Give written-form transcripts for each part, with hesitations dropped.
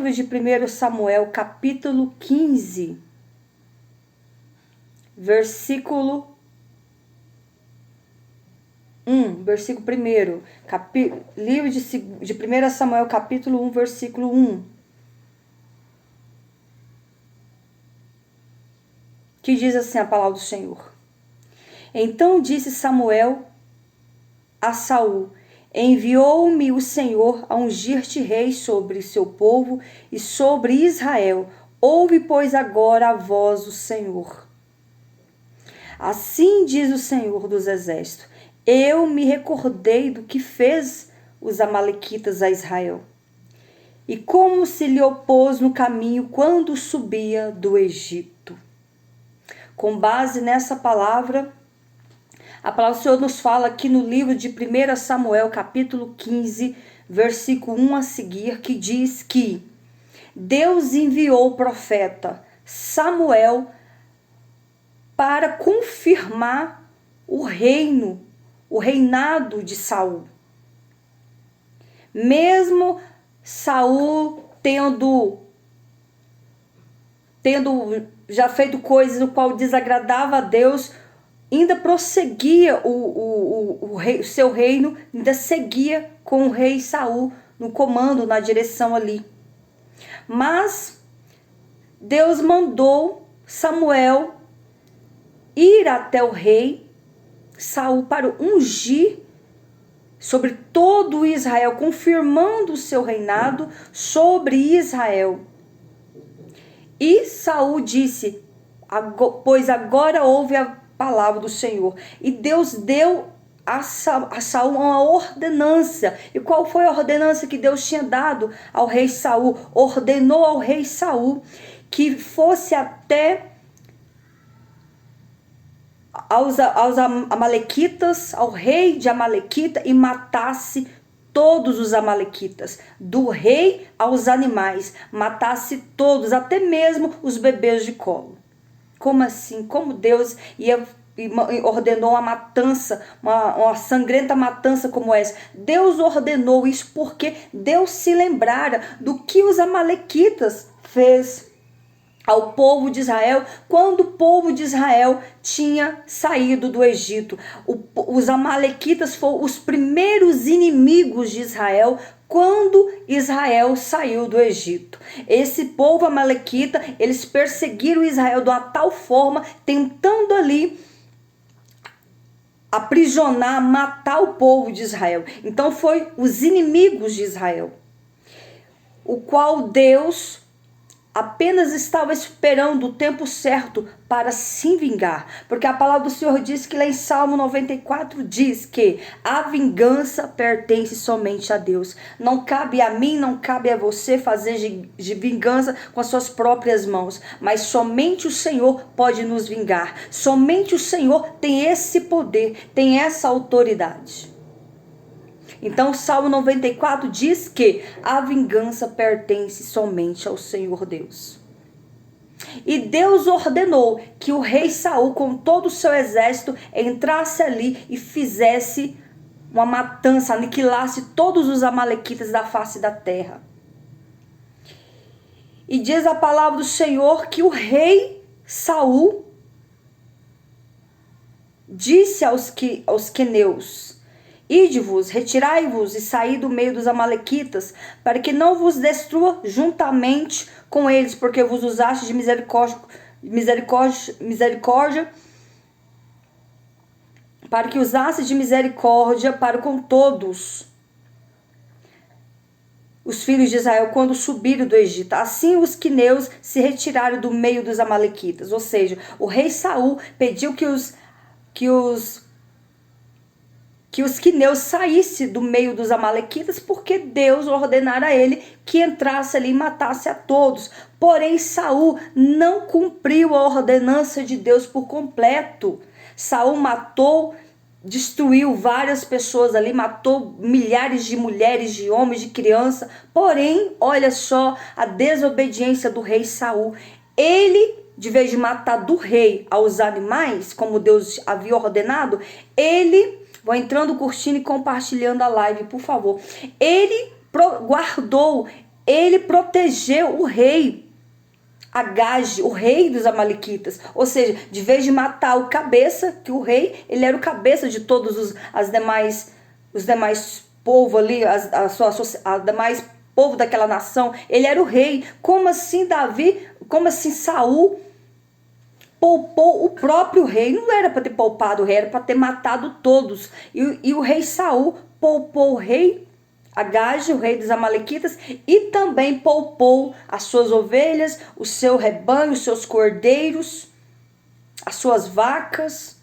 livro de 1 Samuel, capítulo 15, versículo 1, versículo 1. Livro de 1 Samuel, capítulo 1, versículo 1. Que diz assim a palavra do Senhor. Então disse Samuel a Saul: enviou-me o Senhor a ungir-te rei sobre seu povo e sobre Israel. Ouve, pois, agora a voz do Senhor. Assim diz o Senhor dos Exércitos: eu me recordei do que fez os amalequitas a Israel, e como se lhe opôs no caminho quando subia do Egito. Com base nessa palavra, a palavra do Senhor nos fala aqui no livro de 1 Samuel, capítulo 15, versículo 1 a seguir, que diz que Deus enviou o profeta Samuel para confirmar o reinado de Saul. Mesmo Saul tendo já feito coisas no qual desagradava a Deus, ainda prosseguia o seu reino, ainda seguia com o rei Saul no comando, na direção ali. Mas Deus mandou Samuel ir até o rei Saul para ungir sobre todo Israel, confirmando o seu reinado sobre Israel. E Saul disse: pois agora ouve a palavra do Senhor. E Deus deu a Saul uma ordenança. E qual foi a ordenança que Deus tinha dado ao rei Saul? Ordenou ao rei Saul que fosse até aos amalequitas, ao rei de Amalequita, e matasse todos os amalequitas, do rei aos animais, matasse todos, até mesmo os bebês de colo. Como assim? Como Deus ordenou uma matança, uma sangrenta matança como essa? Deus ordenou isso porque Deus se lembrara do que os amalequitas fez ao povo de Israel, quando o povo de Israel tinha saído do Egito. Os amalequitas foram os primeiros inimigos de Israel quando Israel saiu do Egito. Esse povo amalequita, eles perseguiram Israel de uma tal forma, tentando ali aprisionar, matar o povo de Israel. Então foi os inimigos de Israel, o qual Deus apenas estava esperando o tempo certo para se vingar. Porque a palavra do Senhor diz que lá em Salmo 94 diz que a vingança pertence somente a Deus. Não cabe a mim, não cabe a você fazer de vingança com as suas próprias mãos. Mas somente o Senhor pode nos vingar. Somente o Senhor tem esse poder, tem essa autoridade. Então o Salmo 94 diz que a vingança pertence somente ao Senhor Deus. E Deus ordenou que o rei Saul, com todo o seu exército, entrasse ali e fizesse uma matança, aniquilasse todos os amalequitas da face da terra. E diz a palavra do Senhor que o rei Saul disse aos queneus: ide-vos, retirai-vos e saí do meio dos amalequitas, para que não vos destrua juntamente com eles, porque vos usaste de misericórdia, para que usasse de misericórdia para com todos os filhos de Israel quando subiram do Egito. Assim os queneus se retiraram do meio dos amalequitas. Ou seja, o rei Saul pediu que os queneus saíssem do meio dos amalequitas, porque Deus ordenara a ele que entrasse ali e matasse a todos. Porém, Saul não cumpriu a ordenança de Deus por completo. Saul matou, destruiu várias pessoas ali, matou milhares de mulheres, de homens, de crianças. Porém, olha só a desobediência do rei Saul. Ele, de vez de matar do rei aos animais, como Deus havia ordenado, ele... Vou entrando, curtindo e compartilhando a live, por favor. Ele guardou ele protegeu o rei Agag, o rei dos amalequitas. Ou seja, de vez de matar o cabeça, que o rei, ele era o cabeça de todos os demais povos ali, a demais povo daquela nação, ele era o rei. Como assim como assim Saul poupou o próprio rei? Não era para ter poupado o rei, era para ter matado todos. E o rei Saul poupou o rei Agag, o rei dos amalequitas, e também poupou as suas ovelhas, o seu rebanho, os seus cordeiros, as suas vacas,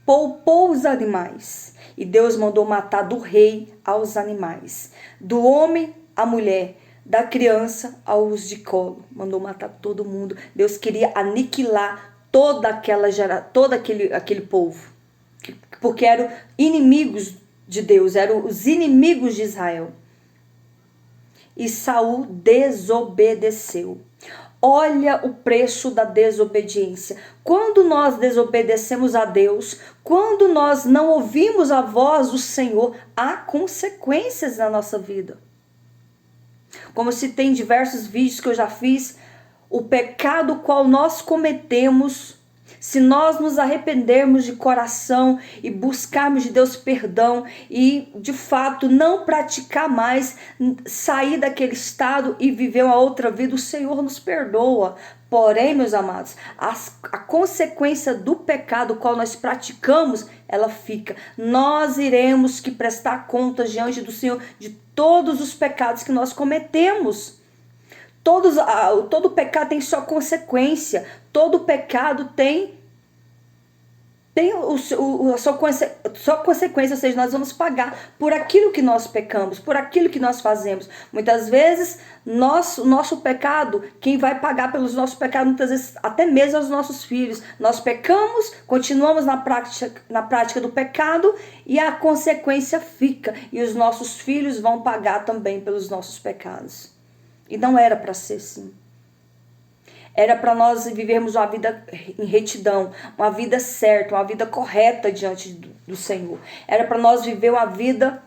poupou os animais. E Deus mandou matar do rei aos animais, do homem à mulher, da criança aos de colo. Mandou matar todo mundo. Deus queria aniquilar todo aquele povo, porque eram inimigos de Deus, eram os inimigos de Israel. E Saul desobedeceu. Olha o preço da desobediência. Quando nós desobedecemos a Deus, quando nós não ouvimos a voz do Senhor, há consequências na nossa vida. Como se tem diversos vídeos que eu já fiz, o pecado qual nós cometemos, se nós nos arrependermos de coração e buscarmos de Deus perdão e de fato não praticar mais, sair daquele estado e viver uma outra vida, o Senhor nos perdoa. Porém, meus amados, a consequência do pecado qual nós praticamos, ela fica. Nós iremos que prestar contas diante do Senhor de todos os pecados que nós cometemos. Todo pecado tem sua consequência. Todo pecado tem a sua consequência, ou seja, nós vamos pagar por aquilo que nós pecamos, por aquilo que nós fazemos. Muitas vezes, nosso pecado, quem vai pagar pelos nossos pecados, muitas vezes até mesmo os nossos filhos. Nós pecamos, continuamos na prática do pecado e a consequência fica. E os nossos filhos vão pagar também pelos nossos pecados. E não era para ser assim. Era para nós vivermos uma vida em retidão, uma vida certa, uma vida correta diante do Senhor. Era para nós viver uma vida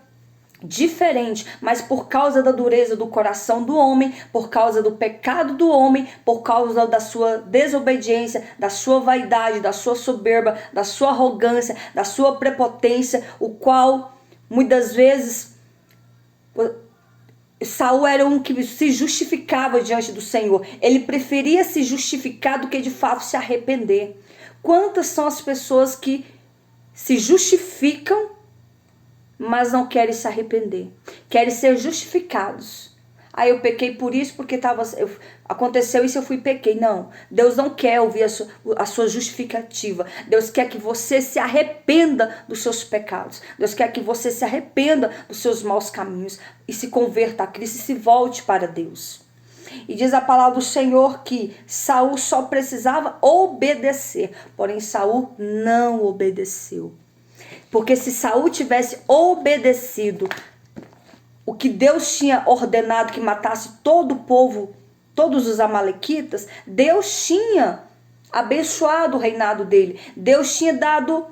diferente, mas por causa da dureza do coração do homem, por causa do pecado do homem, por causa da sua desobediência, da sua vaidade, da sua soberba, da sua arrogância, da sua prepotência, o qual muitas vezes Saul era um que se justificava diante do Senhor. Ele preferia se justificar do que de fato se arrepender. Quantas são as pessoas que se justificam, mas não querem se arrepender? Querem ser justificados. Eu pequei por isso, porque aconteceu isso, eu fui e pequei. Não, Deus não quer ouvir a sua justificativa. Deus quer que você se arrependa dos seus pecados. Deus quer que você se arrependa dos seus maus caminhos e se converta a Cristo e se volte para Deus. E diz a palavra do Senhor que Saul só precisava obedecer, porém Saul não obedeceu. Porque se Saul tivesse obedecido o que Deus tinha ordenado, que matasse todo o povo, todos os amalequitas, Deus tinha abençoado o reinado dele. Deus tinha dado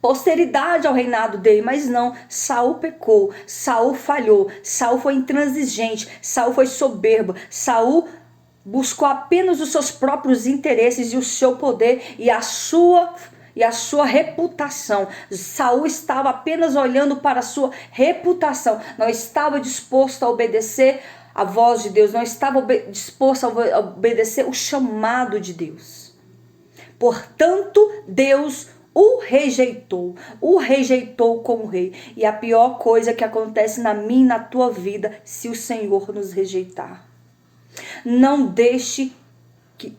posteridade ao reinado dele, mas não. Saul pecou, Saul falhou, Saul foi intransigente, Saul foi soberbo, Saul buscou apenas os seus próprios interesses e o seu poder e a sua reputação. Saul estava apenas olhando para a sua reputação, não estava disposto a obedecer a voz de Deus, não estava disposto a obedecer o chamado de Deus. Portanto, Deus o rejeitou como rei. E a pior coisa que acontece na minha e na tua vida, se o Senhor nos rejeitar. Não deixe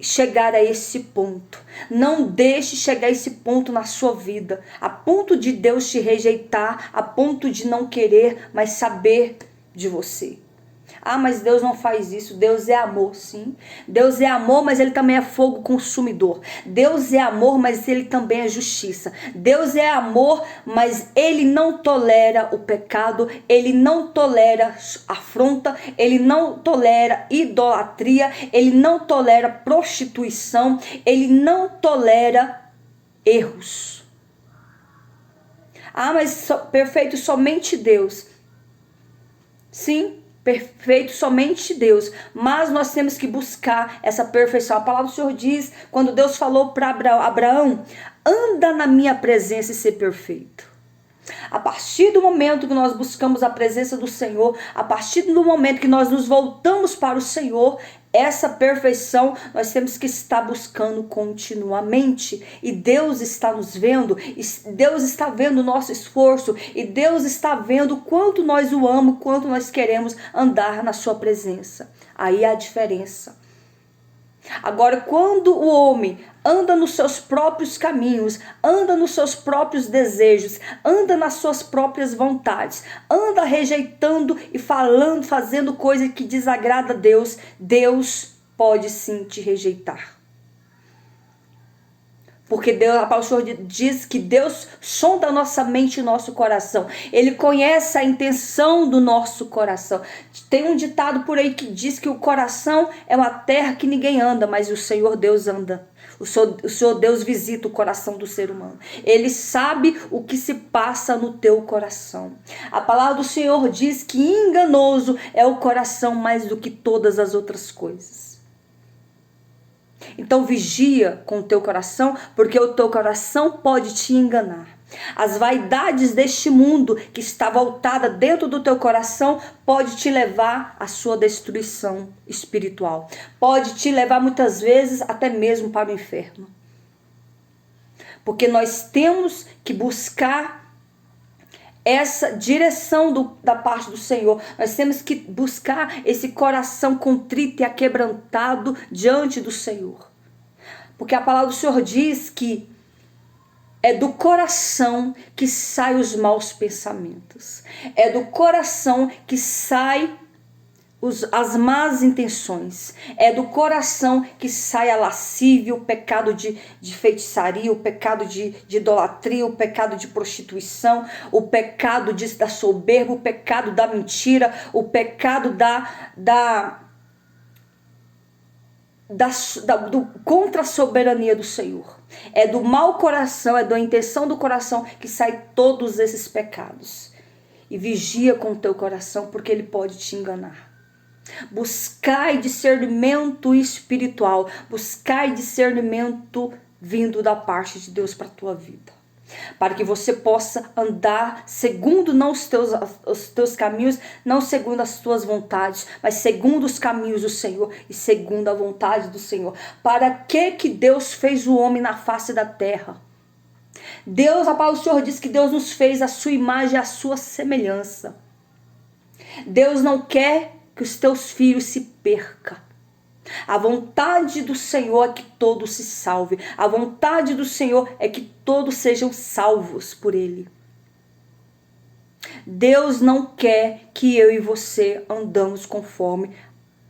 chegar a esse ponto. Não deixe chegar a esse ponto na sua vida, a ponto de Deus te rejeitar, a ponto de não querer mais saber de você. Mas Deus não faz isso. Deus é amor, sim. Deus é amor, mas Ele também é fogo consumidor. Deus é amor, mas Ele também é justiça. Deus é amor, mas Ele não tolera o pecado. Ele não tolera afronta. Ele não tolera idolatria. Ele não tolera prostituição. Ele não tolera erros. Mas perfeito somente Deus. Sim. perfeito somente Deus, mas nós temos que buscar essa perfeição. A palavra do Senhor diz, quando Deus falou para Abraão, anda na minha presença e ser perfeito. A partir do momento que nós buscamos a presença do Senhor, a partir do momento que nós nos voltamos para o Senhor, essa perfeição nós temos que estar buscando continuamente. E Deus está nos vendo, e Deus está vendo o nosso esforço, e Deus está vendo o quanto nós o amamos, quanto nós queremos andar na sua presença. Aí há a diferença. Agora, quando o homem anda nos seus próprios caminhos, anda nos seus próprios desejos, anda nas suas próprias vontades, anda rejeitando e falando, fazendo coisa que desagrada a Deus, Deus pode sim te rejeitar. Porque Deus, a palavra do Senhor diz que Deus sonda a nossa mente e nosso coração. Ele conhece a intenção do nosso coração. Tem um ditado por aí que diz que o coração é uma terra que ninguém anda, mas o Senhor Deus anda. O Senhor Deus visita o coração do ser humano. Ele sabe o que se passa no teu coração. A palavra do Senhor diz que enganoso é o coração mais do que todas as outras coisas. Então vigia com o teu coração, porque o teu coração pode te enganar. As vaidades deste mundo que está voltada dentro do teu coração pode te levar à sua destruição espiritual. Pode te levar muitas vezes até mesmo para o inferno. Porque nós temos que buscar essa direção da parte do Senhor. Nós temos que buscar esse coração contrito e aquebrantado diante do Senhor. Porque a palavra do Senhor diz que é do coração que saem os maus pensamentos. É do coração que saem as más intenções. É do coração que sai a lascívia, o pecado de feitiçaria, o pecado de idolatria, o pecado de prostituição, o pecado da soberba, o pecado da mentira, o pecado contra a soberania do Senhor. É do mau coração, é da intenção do coração que sai todos esses pecados. E vigia com o teu coração, porque ele pode te enganar. Buscai discernimento espiritual, buscai discernimento vindo da parte de Deus para a tua vida, para que você possa andar segundo não os teus caminhos, não segundo as tuas vontades, mas segundo os caminhos do Senhor e segundo a vontade do Senhor. Para que Deus fez o homem na face da terra? Deus, a palavra do Senhor diz que Deus nos fez a sua imagem e a sua semelhança. Deus não quer que os teus filhos se percam. A vontade do Senhor é que todos se salvem. A vontade do Senhor é que todos sejam salvos por Ele. Deus não quer que eu e você andamos conforme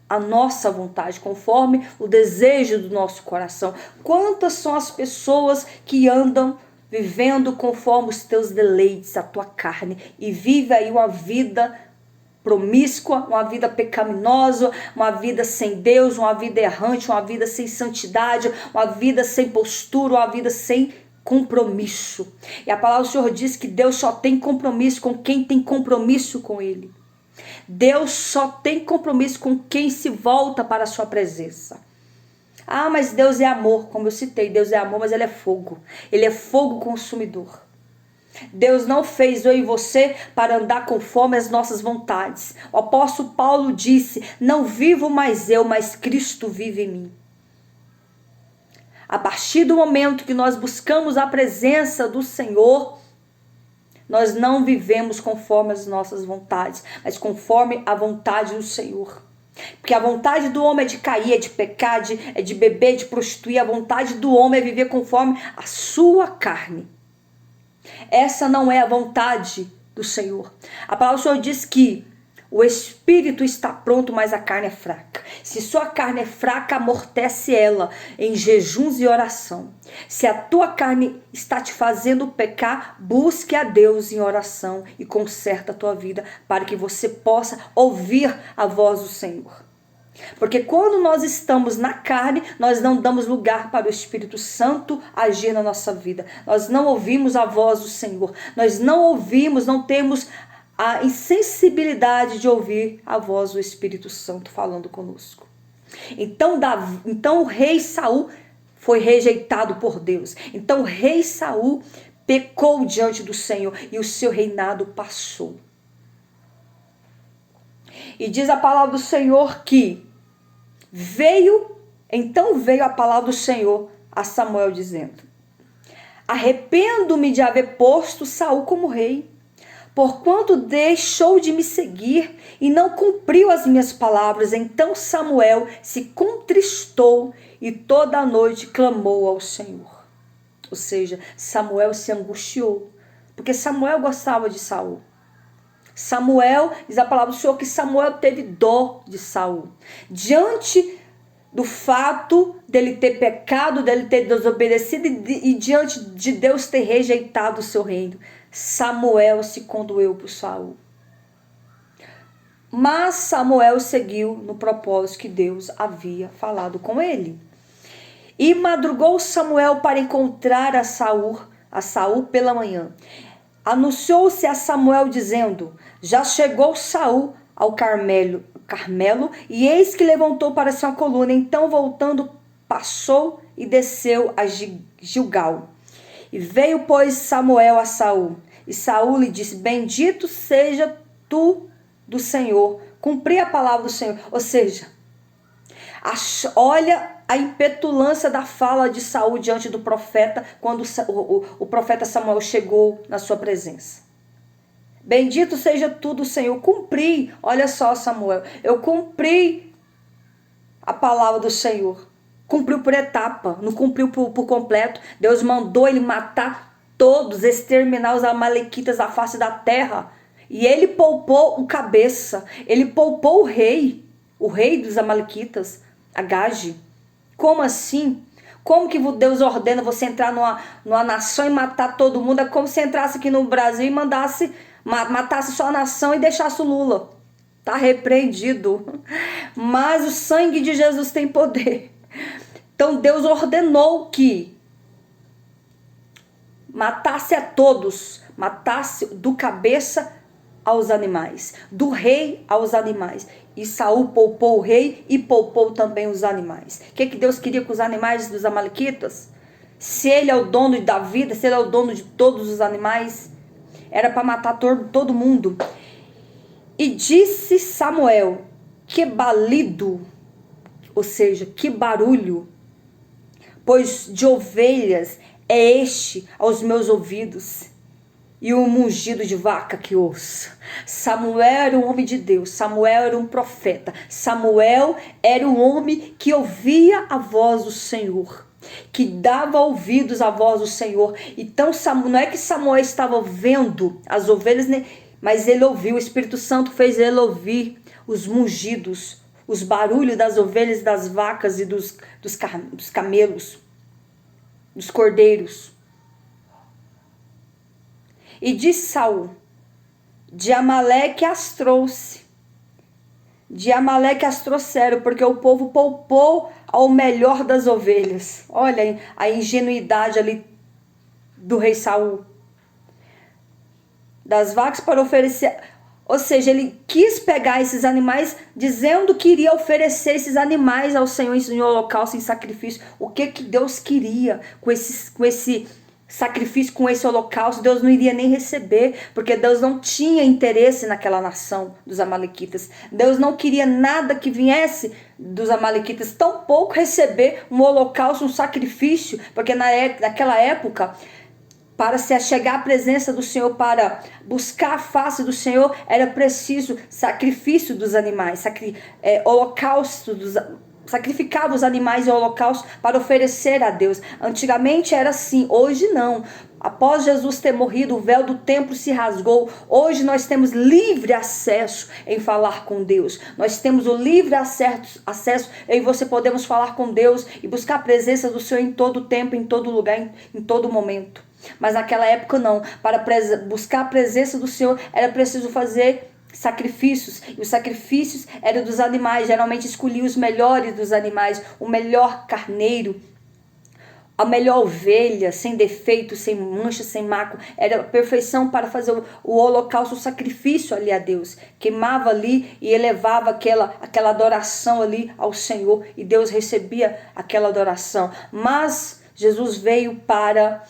a nossa vontade, conforme o desejo do nosso coração. Quantas são as pessoas que andam vivendo conforme os teus deleites, a tua carne, e vive aí uma vida promíscua, uma vida pecaminosa, uma vida sem Deus, uma vida errante, uma vida sem santidade, uma vida sem postura, uma vida sem compromisso. E a palavra do Senhor diz que Deus só tem compromisso com quem tem compromisso com Ele. Deus só tem compromisso com quem se volta para a sua presença. Ah, mas Deus é amor, como eu citei, Deus é amor, mas Ele é fogo. Ele é fogo consumidor. Deus não fez eu e você para andar conforme as nossas vontades. O apóstolo Paulo disse: não vivo mais eu, mas Cristo vive em mim. A partir do momento que nós buscamos a presença do Senhor, nós não vivemos conforme as nossas vontades, mas conforme a vontade do Senhor. Porque a vontade do homem é de cair, é de pecar, é de beber, de prostituir. A vontade do homem é viver conforme a sua carne. Essa não é a vontade do Senhor. A palavra do Senhor diz que o espírito está pronto, mas a carne é fraca. Se sua carne é fraca, amortece ela em jejuns e oração. Se a tua carne está te fazendo pecar, busque a Deus em oração e conserta a tua vida, para que você possa ouvir a voz do Senhor. Porque quando nós estamos na carne, nós não damos lugar para o Espírito Santo agir na nossa vida. Nós não ouvimos a voz do Senhor. Nós não ouvimos, não temos a insensibilidade de ouvir a voz do Espírito Santo falando conosco. Então o rei Saul foi rejeitado por Deus. Então o rei Saul pecou diante do Senhor e o seu reinado passou. E diz a palavra do Senhor que então veio a palavra do Senhor a Samuel dizendo: arrependo-me de haver posto Saul como rei, porquanto deixou de me seguir e não cumpriu as minhas palavras. Então Samuel se contristou e toda a noite clamou ao Senhor. Ou seja, Samuel se angustiou, porque Samuel gostava de Saul. Samuel, diz a palavra do Senhor que Samuel teve dó de Saul. Diante do fato dele ter pecado, dele ter desobedecido e diante de Deus ter rejeitado o seu reino, Samuel se condoeu por Saul. Mas Samuel seguiu no propósito que Deus havia falado com ele. E madrugou Samuel para encontrar a Saul pela manhã. Anunciou-se a Samuel dizendo: já chegou Saul ao Carmelo, e eis que levantou para sua coluna. Então voltando passou e desceu a Gilgal. E veio, pois, Samuel a Saul. E Saul lhe disse: bendito seja tu do Senhor. Cumpri a palavra do Senhor. Ou seja, olha a impetulância da fala de Saul diante do profeta, quando o profeta Samuel chegou na sua presença. Bendito seja tu do Senhor. Cumpri, olha só, Samuel, eu cumpri a palavra do Senhor. Cumpriu por etapa, não cumpriu por completo. Deus mandou ele matar todos, exterminar os amalequitas da face da terra. E ele poupou o cabeça, ele poupou o rei dos amalequitas, Agage. Como assim? Como que Deus ordena você entrar numa nação e matar todo mundo? É como se entrasse aqui no Brasil e matasse só a nação e deixasse o Lula. Tá repreendido. Mas o sangue de Jesus tem poder. Então Deus ordenou que matasse a todos, matasse do cabeça aos animais, do rei aos animais. E Saul poupou o rei e poupou também os animais. O que Deus queria com os animais dos amalequitas? Se ele é o dono da vida, se ele é o dono de todos os animais, era para matar todo mundo. E disse Samuel: que balido, ou seja, que barulho, pois de ovelhas é este aos meus ouvidos, e o mugido de vaca que ouço. Samuel era um homem de Deus, Samuel era um profeta, Samuel era um homem que ouvia a voz do Senhor, que dava ouvidos à voz do Senhor. Então não é que Samuel estava vendo as ovelhas, né? Mas ele ouviu, o Espírito Santo fez ele ouvir os mugidos, os barulhos das ovelhas, das vacas e dos camelos, dos cordeiros. E disse Saul: de Amaleque as trouxe, de Amaleque as trouxeram, porque o povo poupou ao melhor das ovelhas. Olha a ingenuidade ali do rei Saul. Das vacas para oferecer. Ou seja, ele quis pegar esses animais, dizendo que iria oferecer esses animais ao Senhor em holocausto, em sacrifício. O que Deus queria com esse sacrifício, com esse holocausto? Deus não iria nem receber, porque Deus não tinha interesse naquela nação dos amalequitas. Deus não queria nada que viesse dos amalequitas, tampouco receber um holocausto, um sacrifício, porque naquela época, para se achegar à presença do Senhor, para buscar a face do Senhor, era preciso sacrifício dos animais, holocausto sacrificava os animais em holocausto para oferecer a Deus. Antigamente era assim, hoje não. Após Jesus ter morrido, o véu do templo se rasgou. Hoje nós temos livre acesso em falar com Deus. Nós temos o livre acesso em você podemos falar com Deus e buscar a presença do Senhor em todo tempo, em todo lugar, em todo momento. Mas naquela época não. Para buscar a presença do Senhor era preciso fazer sacrifícios, e os sacrifícios eram dos animais. Geralmente escolhia os melhores dos animais, o melhor carneiro, a melhor ovelha, sem defeito, sem mancha, sem mácula. Era a perfeição para fazer o holocausto, o sacrifício ali a Deus. Queimava ali e elevava aquela adoração ali ao Senhor. E Deus recebia aquela adoração. Mas Jesus veio para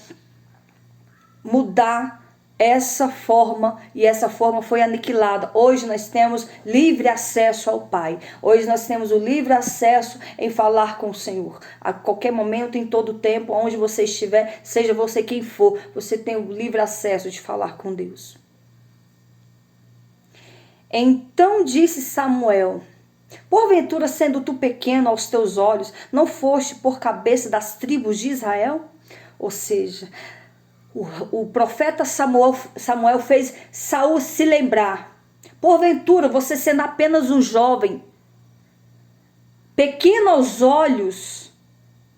mudar essa forma, e essa forma foi aniquilada. Hoje nós temos livre acesso ao Pai. Hoje nós temos o livre acesso em falar com o Senhor. A qualquer momento, em todo tempo, onde você estiver, seja você quem for, você tem o livre acesso de falar com Deus. Então disse Samuel: porventura, sendo tu pequeno aos teus olhos, não foste por cabeça das tribos de Israel? Ou seja, o profeta Samuel fez Saul se lembrar. Porventura, você sendo apenas um jovem, pequeno aos olhos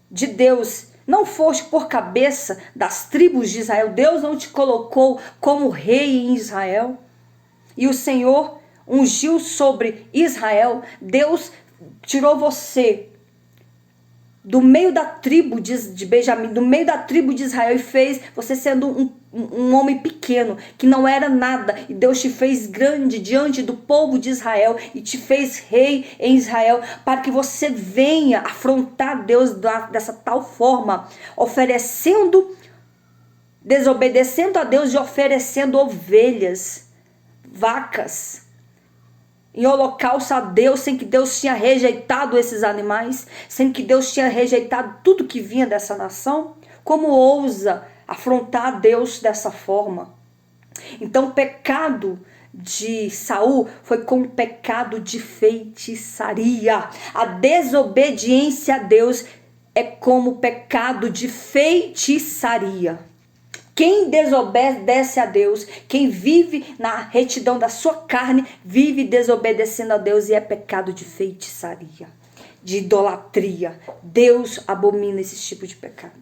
de Deus, não foste por cabeça das tribos de Israel? Deus não te colocou como rei em Israel? E o Senhor ungiu sobre Israel. Deus tirou você do meio da tribo de Benjamim, do meio da tribo de Israel, e fez você sendo um homem pequeno, que não era nada, e Deus te fez grande diante do povo de Israel, e te fez rei em Israel, para que você venha afrontar Deus dessa tal forma, desobedecendo a Deus e oferecendo ovelhas, vacas, em holocausto a Deus, sem que Deus tinha rejeitado esses animais, sem que Deus tinha rejeitado tudo que vinha dessa nação. Como ousa afrontar a Deus dessa forma? Então o pecado de Saul foi como pecado de feitiçaria. A desobediência a Deus é como pecado de feitiçaria. Quem desobedece a Deus, quem vive na retidão da sua carne, vive desobedecendo a Deus, e é pecado de feitiçaria, de idolatria. Deus abomina esse tipo de pecado.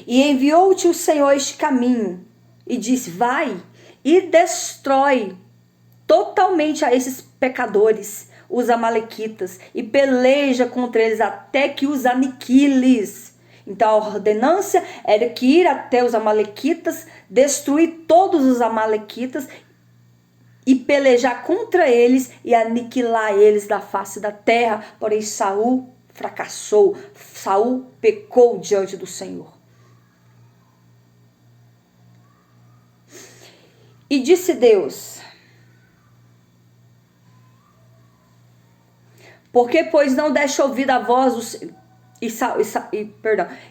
E enviou-te o Senhor este caminho, e disse: vai e destrói totalmente a esses pecadores, os amalequitas, e peleja contra eles até que os aniquiles. Então a ordenância era que ir até os amalequitas, destruir todos os amalequitas e pelejar contra eles e aniquilar eles da face da terra. Porém Saul fracassou, Saul pecou diante do Senhor. E disse Deus: porque pois não deste ouvir a voz do Senhor?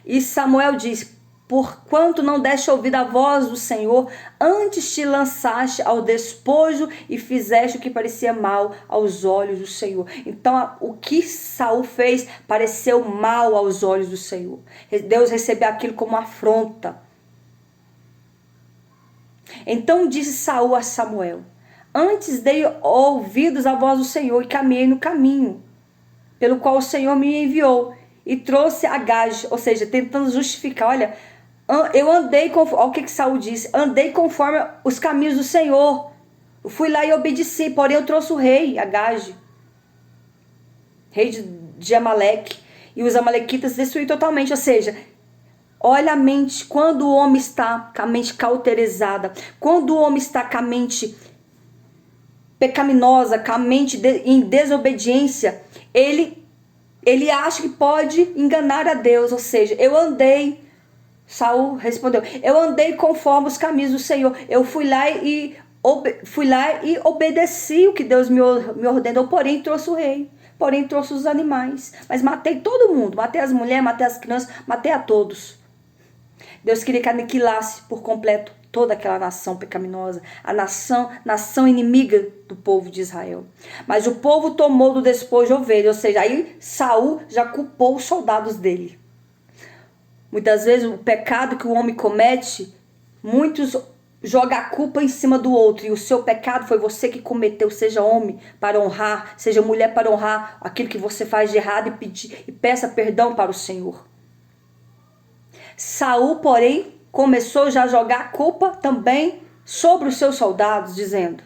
E Samuel disse: porquanto não deste ouvir a voz do Senhor, antes te lançaste ao despojo e fizeste o que parecia mal aos olhos do Senhor. Então o que Saul fez pareceu mal aos olhos do Senhor. Deus recebeu aquilo como afronta. Então disse Saul a Samuel: antes dei ouvidos à voz do Senhor e caminhei no caminho pelo qual o Senhor me enviou, e trouxe a Gade, ou seja, tentando justificar. Olha, eu andei conforme, olha o que Saul disse: andei conforme os caminhos do Senhor, eu fui lá e obedeci, porém eu trouxe o rei, Agage, rei de Amaleque, e os amalequitas destruí totalmente. Ou seja, olha a mente, quando o homem está com a mente cauterizada, quando o homem está com a mente pecaminosa, com a mente em desobediência, ele acha que pode enganar a Deus. Ou seja, Saul respondeu: eu andei conforme os caminhos do Senhor, eu fui lá e obedeci o que Deus me ordenou, porém trouxe o rei, porém trouxe os animais, mas matei todo mundo, matei as mulheres, matei as crianças, matei a todos. Deus queria que aniquilasse por completo toda aquela nação pecaminosa, a nação inimiga do povo de Israel. Mas o povo tomou do despojo ovelhas, ou seja, aí Saul já culpou os soldados dele. Muitas vezes o pecado que o homem comete, muitos jogam a culpa em cima do outro, e o seu pecado foi você que cometeu. Seja homem para honrar, seja mulher para honrar aquilo que você faz de errado, e peça perdão para o Senhor. Saul, porém, começou já a jogar a culpa também sobre os seus soldados, dizendo: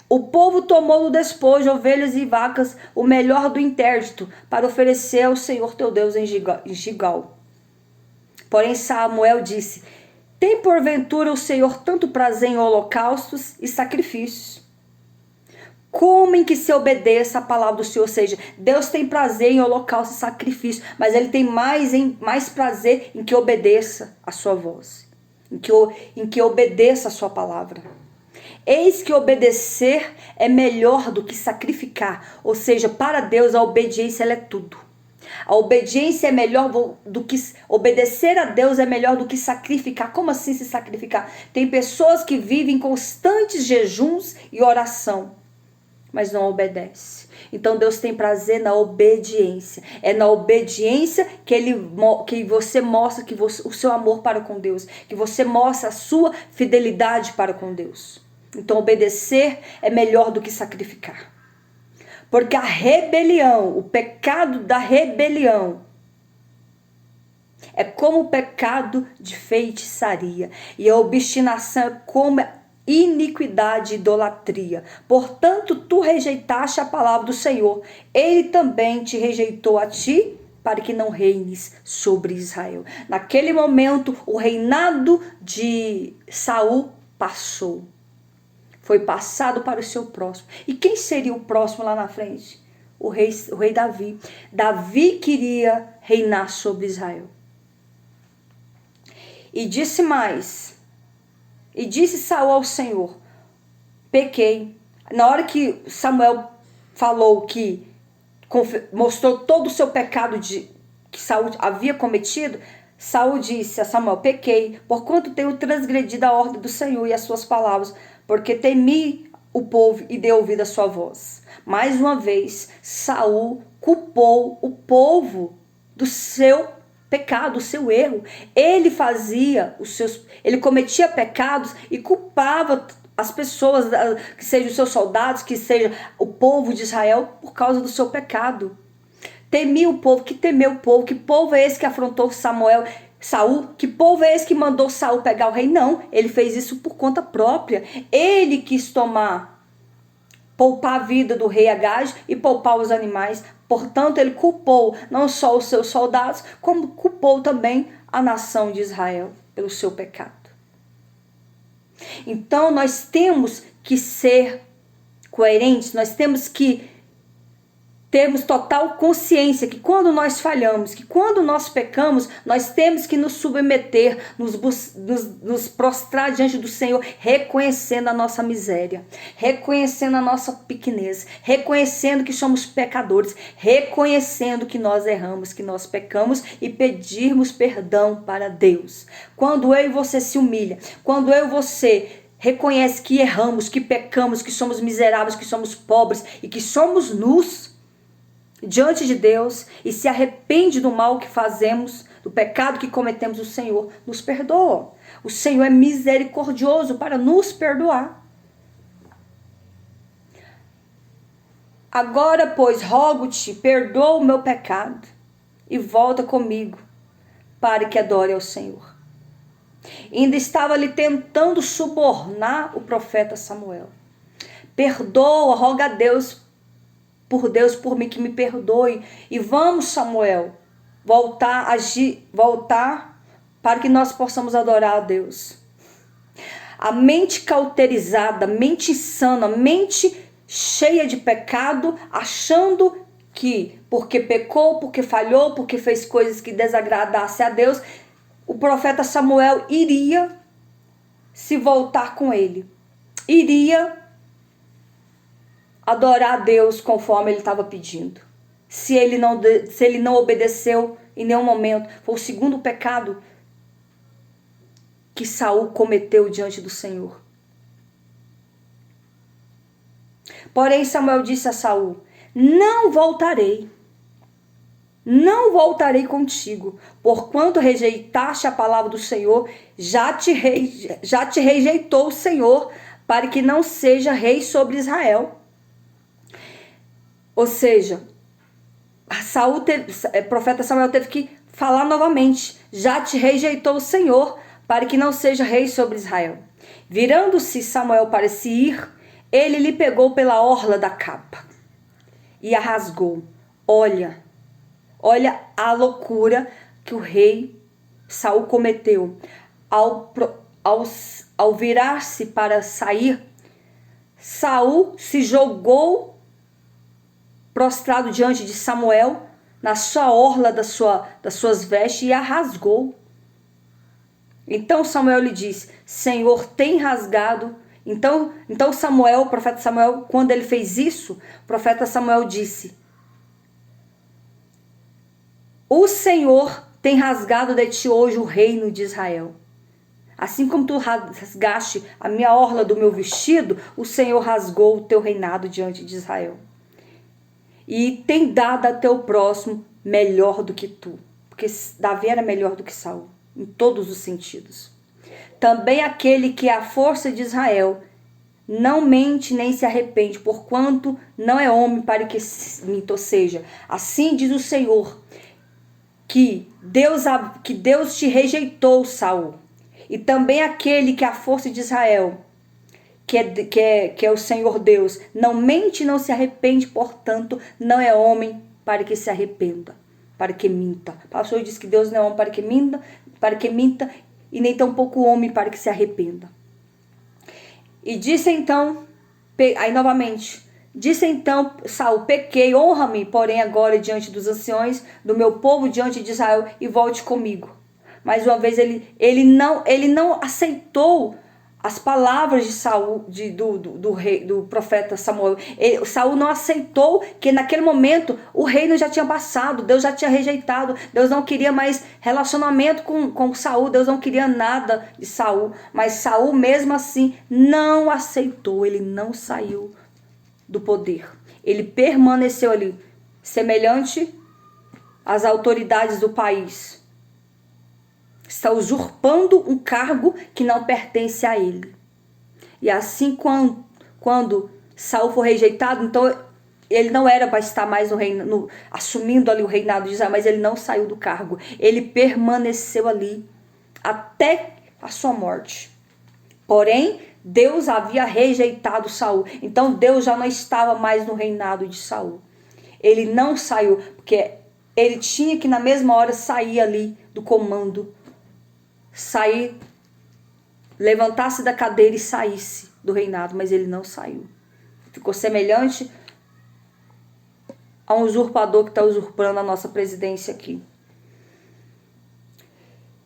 O povo tomou do despojo ovelhas e vacas, o melhor do interdito, para oferecer ao Senhor teu Deus em Gigal. Porém Samuel disse: tem porventura o Senhor tanto prazer em holocaustos e sacrifícios, como em que se obedeça a palavra do Senhor? Ou seja, Deus tem prazer em holocausto e sacrifício, mas Ele tem mais prazer em que obedeça a sua voz, em que obedeça a sua palavra. Eis que obedecer é melhor do que sacrificar. Ou seja, para Deus a obediência ela é tudo. A obediência é melhor do que obedecer a Deus, é melhor do que sacrificar. Como assim se sacrificar? Tem pessoas que vivem constantes jejuns e oração, mas não obedece. Então Deus tem prazer na obediência. É na obediência que você mostra o seu amor para com Deus, que você mostra a sua fidelidade para com Deus. Então obedecer é melhor do que sacrificar. Porque a rebelião, o pecado da rebelião, é como o pecado de feitiçaria. E a obstinação é como iniquidade e idolatria. Portanto, tu rejeitaste a palavra do Senhor. Ele também te rejeitou a ti, para que não reines sobre Israel. Naquele momento, o reinado de Saul passou. Foi passado para o seu próximo. E quem seria o próximo lá na frente? O rei Davi. Davi queria reinar sobre Israel. E disse mais. E disse Saul ao Senhor: pequei. Na hora que Samuel falou que mostrou todo o seu pecado que Saul havia cometido, Saul disse a Samuel: pequei, porquanto tenho transgredido a ordem do Senhor e as suas palavras, porque temi o povo e dei ouvido à sua voz. Mais uma vez, Saul culpou o povo do seu pecado, o seu erro. Ele ele cometia pecados e culpava as pessoas, que sejam os seus soldados, que seja o povo de Israel, por causa do seu pecado. Temia o povo, que temeu o povo, que povo é esse que afrontou Saul? Que povo é esse que mandou Saul pegar o rei? Não, ele fez isso por conta própria. Ele quis poupar a vida do rei Agag e poupar os animais. Portanto, ele culpou não só os seus soldados, como culpou também a nação de Israel pelo seu pecado. Então, nós temos que ser coerentes, nós temos que termos total consciência que quando nós falhamos, que quando nós pecamos, nós temos que nos submeter, nos prostrar diante do Senhor, reconhecendo a nossa miséria, reconhecendo a nossa pequenez, reconhecendo que somos pecadores, reconhecendo que nós erramos, que nós pecamos e pedirmos perdão para Deus. Quando eu e você se humilha, quando eu e você reconhece que erramos, que pecamos, que somos miseráveis, que somos pobres e que somos nus diante de Deus e se arrepende do mal que fazemos, do pecado que cometemos, o Senhor nos perdoa. O Senhor é misericordioso para nos perdoar. Agora, pois, rogo-te, perdoa o meu pecado e volta comigo para que adore ao Senhor. Ainda estava ali tentando subornar o profeta Samuel. Perdoa, roga a Deus, por mim, que me perdoe. E vamos, Samuel, voltar para que nós possamos adorar a Deus. A mente cauterizada, a mente insana, a mente cheia de pecado, achando que porque pecou, porque falhou, porque fez coisas que desagradassem a Deus, o profeta Samuel iria se voltar com ele. Iria adorar a Deus conforme ele estava pedindo. Se ele não obedeceu em nenhum momento, foi o segundo pecado que Saul cometeu diante do Senhor. Porém Samuel disse a Saul: não voltarei contigo, porquanto rejeitaste a palavra do Senhor, já te rejeitou o Senhor, para que não seja rei sobre Israel. Ou seja, profeta Samuel teve que falar novamente: já te rejeitou o Senhor, para que não seja rei sobre Israel. Virando-se Samuel para se ir, Ele lhe pegou pela orla da capa e a rasgou. Olha a loucura que o rei Saul cometeu. Ao virar-se para sair, Saul se jogou prostrado diante de Samuel, na sua orla das suas vestes, e a rasgou. Então Samuel lhe disse: Senhor, tem rasgado. Então Samuel, o profeta Samuel, quando ele fez isso, o profeta Samuel disse: O Senhor tem rasgado de ti hoje o reino de Israel. Assim como tu rasgaste a minha orla do meu vestido, o Senhor rasgou o teu reinado diante de Israel. E tem dado a teu próximo melhor do que tu. Porque Davi era melhor do que Saul, em todos os sentidos. Também aquele que é a força de Israel não mente nem se arrepende, porquanto não é homem para que minta. Ou seja, assim diz o Senhor, que Deus te rejeitou, Saul. E também aquele que é a força de Israel, que é o Senhor Deus, não mente e não se arrepende, portanto, não é homem para que se arrependa, para que minta. O pastor diz que Deus não é homem para que minta, e nem tampouco homem para que se arrependa. E disse então, aí novamente, disse então Saul: pequei, honra-me, porém agora diante dos anciões do meu povo, diante de Israel, e volte comigo. Mais uma vez ele não aceitou as palavras de Saul, do profeta Samuel. Saul não aceitou que naquele momento o reino já tinha passado, Deus já tinha rejeitado, Deus não queria mais relacionamento com Saul, Deus não queria nada de Saul, mas Saul mesmo assim não aceitou, ele não saiu do poder, ele permaneceu ali, semelhante às autoridades do país. Está usurpando um cargo que não pertence a ele. E assim, quando Saul foi rejeitado, então ele não era para estar mais no reino, assumindo ali o reinado de Israel, mas ele não saiu do cargo. Ele permaneceu ali até a sua morte. Porém, Deus havia rejeitado Saul. Então Deus já não estava mais no reinado de Saul. Ele não saiu, porque ele tinha que na mesma hora sair ali do comando, sair, levantasse da cadeira e saísse do reinado, mas ele não saiu. Ficou semelhante a um usurpador que está usurpando a nossa presidência aqui.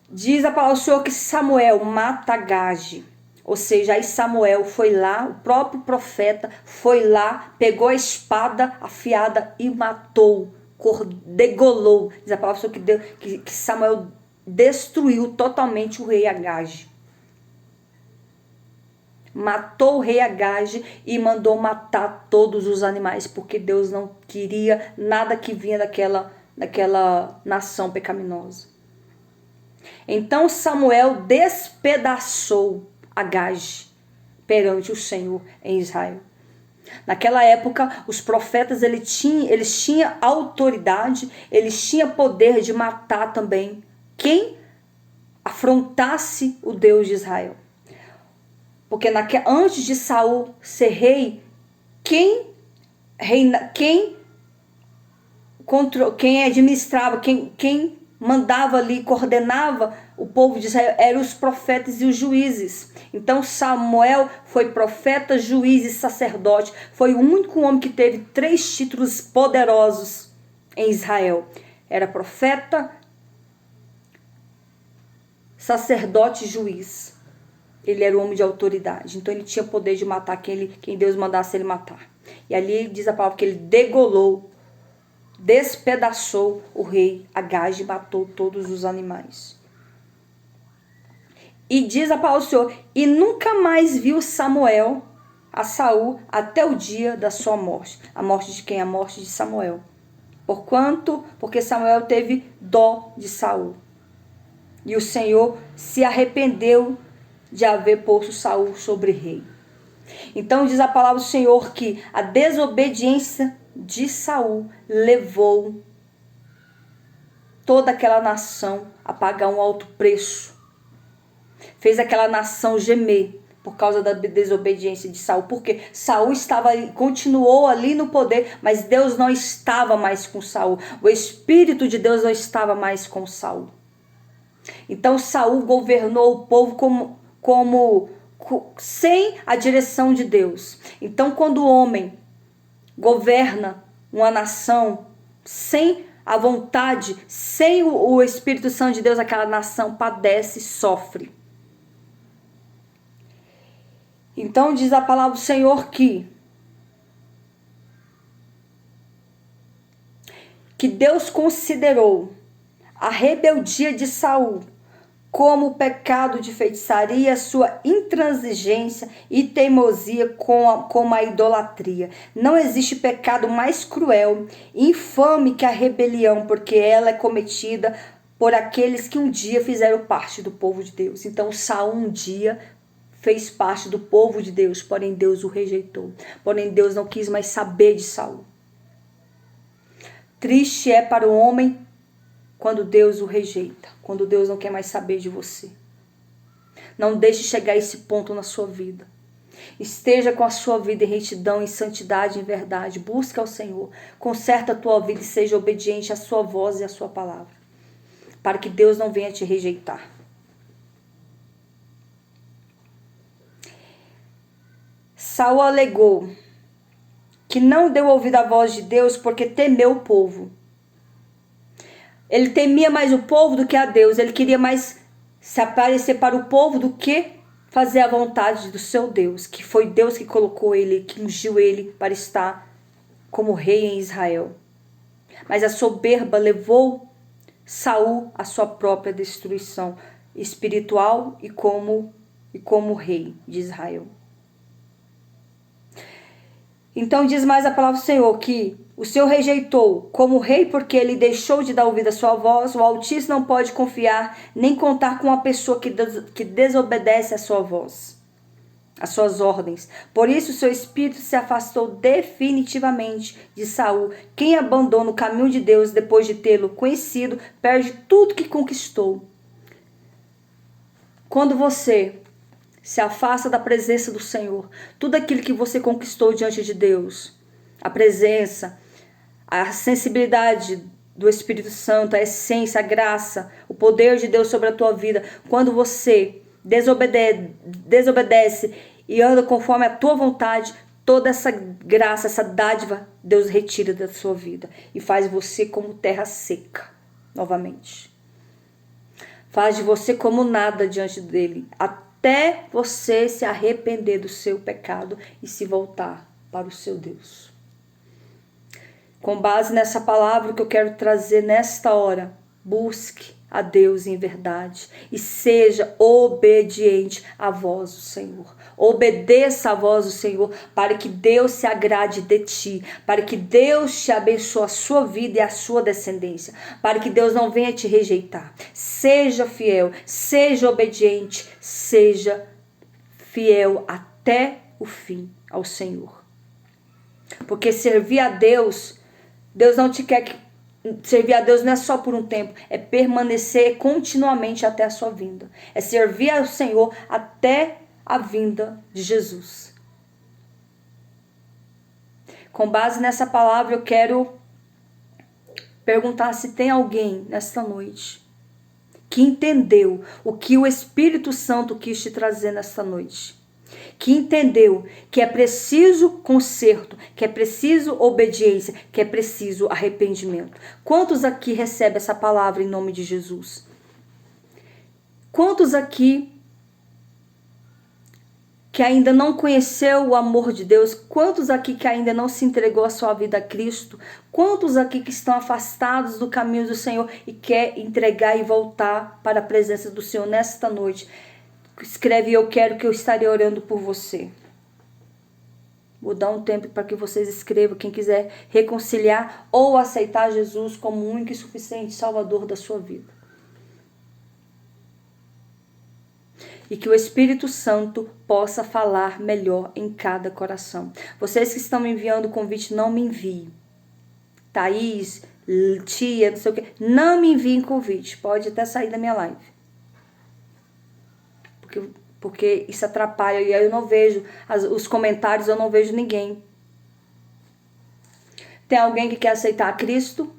Diz a palavra do Senhor que Samuel mata Agage. Ou seja, aí Samuel foi lá, o próprio profeta foi lá, pegou a espada afiada e matou, degolou. Diz a palavra do Senhor que Samuel destruiu totalmente o rei Agage. Matou o rei Agage e mandou matar todos os animais, porque Deus não queria nada que vinha daquela nação pecaminosa. Então Samuel despedaçou Agage perante o Senhor em Israel. Naquela época, os profetas eles tinham autoridade, eles tinham poder de matar também quem afrontasse o Deus de Israel. Porque antes de Saul ser rei, quem administrava, quem mandava ali, coordenava o povo de Israel eram os profetas e os juízes. Então Samuel foi profeta, juiz e sacerdote. Foi o único homem que teve 3 títulos poderosos em Israel. Era profeta, sacerdote e juiz. Ele era um homem de autoridade. Então ele tinha poder de matar quem Deus mandasse ele matar. E ali diz a palavra que ele degolou, despedaçou o rei Agage e matou todos os animais. E diz a palavra do Senhor: e nunca mais viu Samuel a Saul até o dia da sua morte. A morte de quem? A morte de Samuel. Porque Samuel teve dó de Saul. E o Senhor se arrependeu de haver posto Saul sobre rei. Então diz a palavra do Senhor que a desobediência de Saul levou toda aquela nação a pagar um alto preço. Fez aquela nação gemer. por causa da desobediência de Saul. Porque Saul continuou ali no poder, mas Deus não estava mais com Saul. O Espírito de Deus não estava mais com Saul. Então Saul governou o povo sem a direção de Deus. Então quando o homem governa uma nação sem a vontade, sem o Espírito Santo de Deus, aquela nação padece, sofre. Então diz a palavra do Senhor que Deus considerou a rebeldia de Saul como o pecado de feitiçaria, sua intransigência e teimosia como a idolatria. Não existe pecado mais cruel e infame que a rebelião, porque ela é cometida por aqueles que um dia fizeram parte do povo de Deus. Então Saul um dia fez parte do povo de Deus, porém Deus o rejeitou. Porém Deus não quis mais saber de Saul. Triste é para o homem quando Deus o rejeita, quando Deus não quer mais saber de você. Não deixe chegar a esse ponto na sua vida. Esteja com a sua vida em retidão, em santidade, em verdade. Busque ao Senhor. Conserta a tua vida e seja obediente à sua voz e à sua palavra, para que Deus não venha te rejeitar. Saul alegou que não deu ouvido à voz de Deus porque temeu o povo. Ele temia mais o povo do que a Deus. Ele queria mais se aparecer para o povo do que fazer a vontade do seu Deus, que foi Deus que colocou ele, que ungiu ele para estar como rei em Israel. Mas a soberba levou Saul à sua própria destruição espiritual e como rei de Israel. Então diz mais a palavra do Senhor que o Senhor rejeitou como rei porque ele deixou de dar ouvido à sua voz. O Altíssimo não pode confiar nem contar com uma pessoa que desobedece à sua voz, às suas ordens. Por isso seu espírito se afastou definitivamente de Saul. Quem abandona o caminho de Deus depois de tê-lo conhecido perde tudo que conquistou. Quando você se afasta da presença do Senhor, tudo aquilo que você conquistou diante de Deus, a presença, a sensibilidade do Espírito Santo, a essência, a graça, o poder de Deus sobre a tua vida, quando você desobedece e anda conforme a tua vontade, toda essa graça, essa dádiva, Deus retira da sua vida e faz você como terra seca, novamente. Faz de você como nada diante dele, até você se arrepender do seu pecado e se voltar para o seu Deus. Com base nessa palavra que eu quero trazer nesta hora, busque a Deus em verdade e seja obediente à voz do Senhor. Obedeça à voz do Senhor para que Deus se agrade de ti, para que Deus te abençoe a sua vida e a sua descendência, para que Deus não venha te rejeitar. Seja fiel, seja obediente, seja fiel até o fim ao Senhor. Porque servir a Deus, Deus não te quer que servir a Deus não é só por um tempo, é permanecer continuamente até a sua vinda. É servir ao Senhor até a vinda de Jesus. Com base nessa palavra, eu quero perguntar se tem alguém nesta noite que entendeu o que o Espírito Santo quis te trazer nesta noite. Que entendeu que é preciso conserto, que é preciso obediência, que é preciso arrependimento. Quantos aqui recebem essa palavra em nome de Jesus? Quantos aqui que ainda não conheceu o amor de Deus? Quantos aqui que ainda não se entregou a sua vida a Cristo? Quantos aqui que estão afastados do caminho do Senhor e quer entregar e voltar para a presença do Senhor nesta noite? Escreve: eu quero, que eu estarei orando por você. Vou dar um tempo para que vocês escrevam, quem quiser reconciliar ou aceitar Jesus como o único e suficiente Salvador da sua vida. E que o Espírito Santo possa falar melhor em cada coração. Vocês que estão me enviando o convite, não me enviem. Thaís, tia, não sei o que, não me enviem convite. Pode até sair da minha live. Porque porque isso atrapalha, e aí eu não vejo os comentários, eu não vejo ninguém. Tem alguém que quer aceitar a Cristo?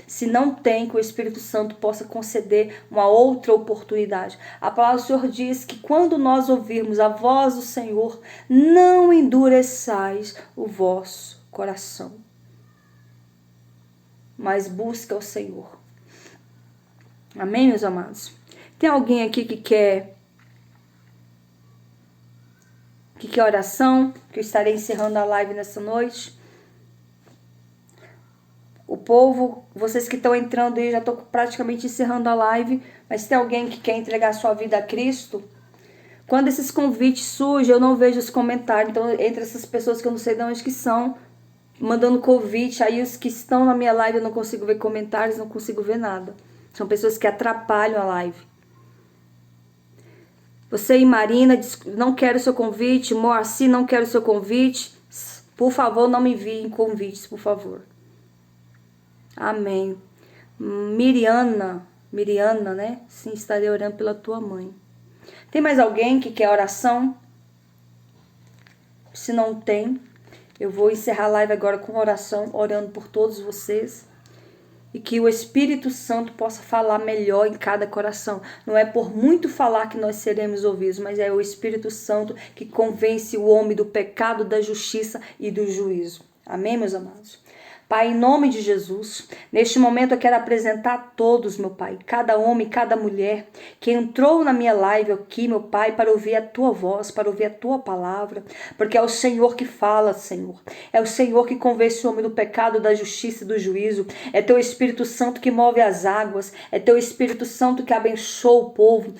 Se não tem, que o Espírito Santo possa conceder uma outra oportunidade. A palavra do Senhor diz que quando nós ouvirmos a voz do Senhor, não endureçais o vosso coração, mas busca o Senhor. Amém, meus amados? Tem alguém aqui que quer oração? Que eu estarei encerrando a live nessa noite. O povo, vocês que estão entrando aí, já estou praticamente encerrando a live, mas tem alguém que quer entregar sua vida a Cristo? Quando esses convites surgem, eu não vejo os comentários, então entre essas pessoas que eu não sei de onde que são, mandando convite, aí os que estão na minha live eu não consigo ver comentários, não consigo ver nada. São pessoas que atrapalham a live. Você e Marina, não quero o seu convite. Moacir, não quero o seu convite. Por favor, não me enviem convites, por favor. Amém. Miriana, né? Sim, estarei orando pela tua mãe. Tem mais alguém que quer oração? Se não tem, eu vou encerrar a live agora com oração, orando por todos vocês. E que o Espírito Santo possa falar melhor em cada coração. Não é por muito falar que nós seremos ouvidos, mas é o Espírito Santo que convence o homem do pecado, da justiça e do juízo. Amém, meus amados? Pai, em nome de Jesus, neste momento eu quero apresentar a todos, meu Pai, cada homem, cada mulher que entrou na minha live aqui, meu Pai, para ouvir a Tua voz, para ouvir a Tua palavra, porque é o Senhor que fala, Senhor. É o Senhor que convence o homem do pecado, da justiça e do juízo. É Teu Espírito Santo que move as águas. É Teu Espírito Santo que abençoa o povo.